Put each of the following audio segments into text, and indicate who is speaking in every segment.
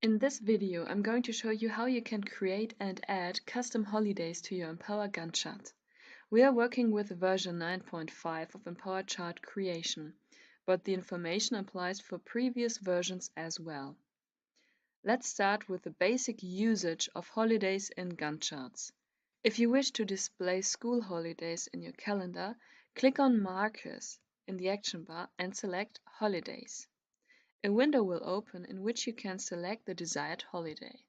Speaker 1: In this video, I'm going to show you how you can create and add custom holidays to your Empower Gantt chart. We are working with version 9.5 of Empower Chart creation, but the information applies for previous versions as well. Let's start with the basic usage of holidays in Gantt charts. If you wish to display school holidays in your calendar, click on Markers in the action bar and select Holidays. A window will open in which you can select the desired holiday.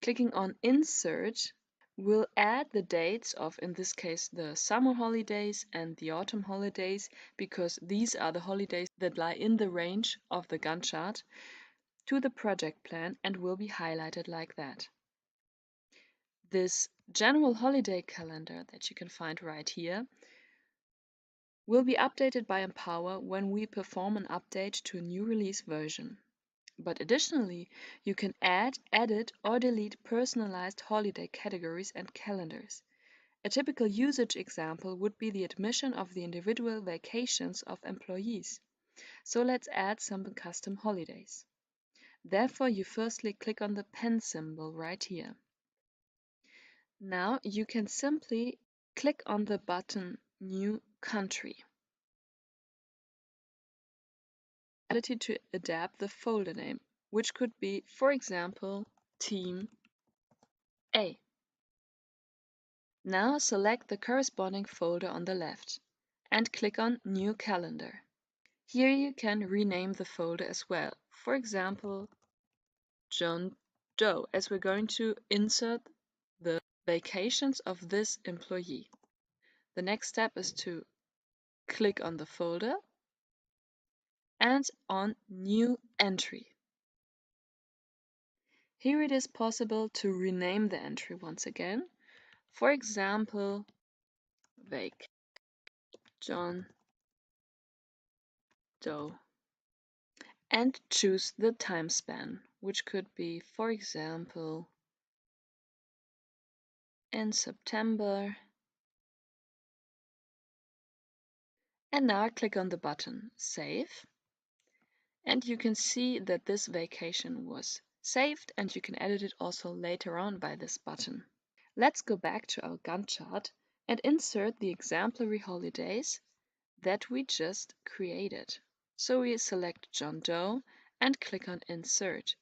Speaker 1: Clicking on Insert will add the dates of, in this case, the summer holidays and the autumn holidays, because these are the holidays that lie in the range of the Gantt chart, to the project plan and will be highlighted like that. This general holiday calendar that you can find right here will be updated by Empower when we perform an update to a new release version. But additionally, you can add, edit, or delete personalized holiday categories and calendars. A typical usage example would be the admission of the individual vacations of employees. So let's add some custom holidays. Therefore, you firstly click on the pen symbol right here. Now you can simply click on the button New Country. Ability to adapt the folder name, which could be, for example, Team A. Now select the corresponding folder on the left and click on New Calendar. Here you can rename the folder as well. For example, John Doe, as we're going to insert the vacations of this employee. The next step is to click on the folder and on New Entry. Here it is possible to rename the entry once again. For example, Vac John Doe. And choose the time span, which could be, for example, in September. And now click on the button Save. And you can see that this vacation was saved, and you can edit it also later on by this button. Let's go back to our Gantt chart and insert the exemplary holidays that we just created. So we select John Doe and click on Insert.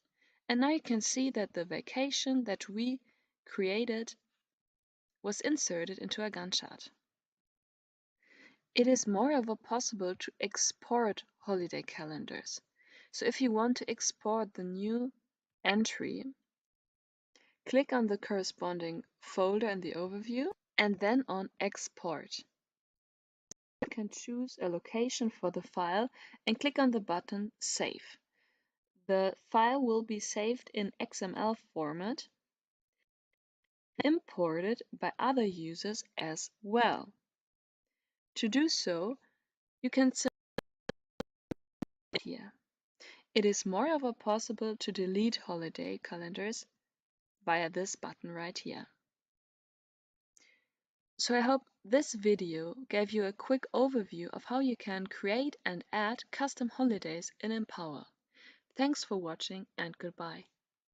Speaker 1: And now you can see that the vacation that we created was inserted into a Gantt chart. It is moreover possible to export holiday calendars. So if you want to export the new entry, click on the corresponding folder in the overview and then on Export. You can choose a location for the file and click on the button Save. The file will be saved in XML format, imported by other users as well. To do so, you can select here. It is moreover possible to delete holiday calendars via this button right here. So I hope this video gave you a quick overview of how you can create and add custom holidays in Empower. Thanks for watching and goodbye.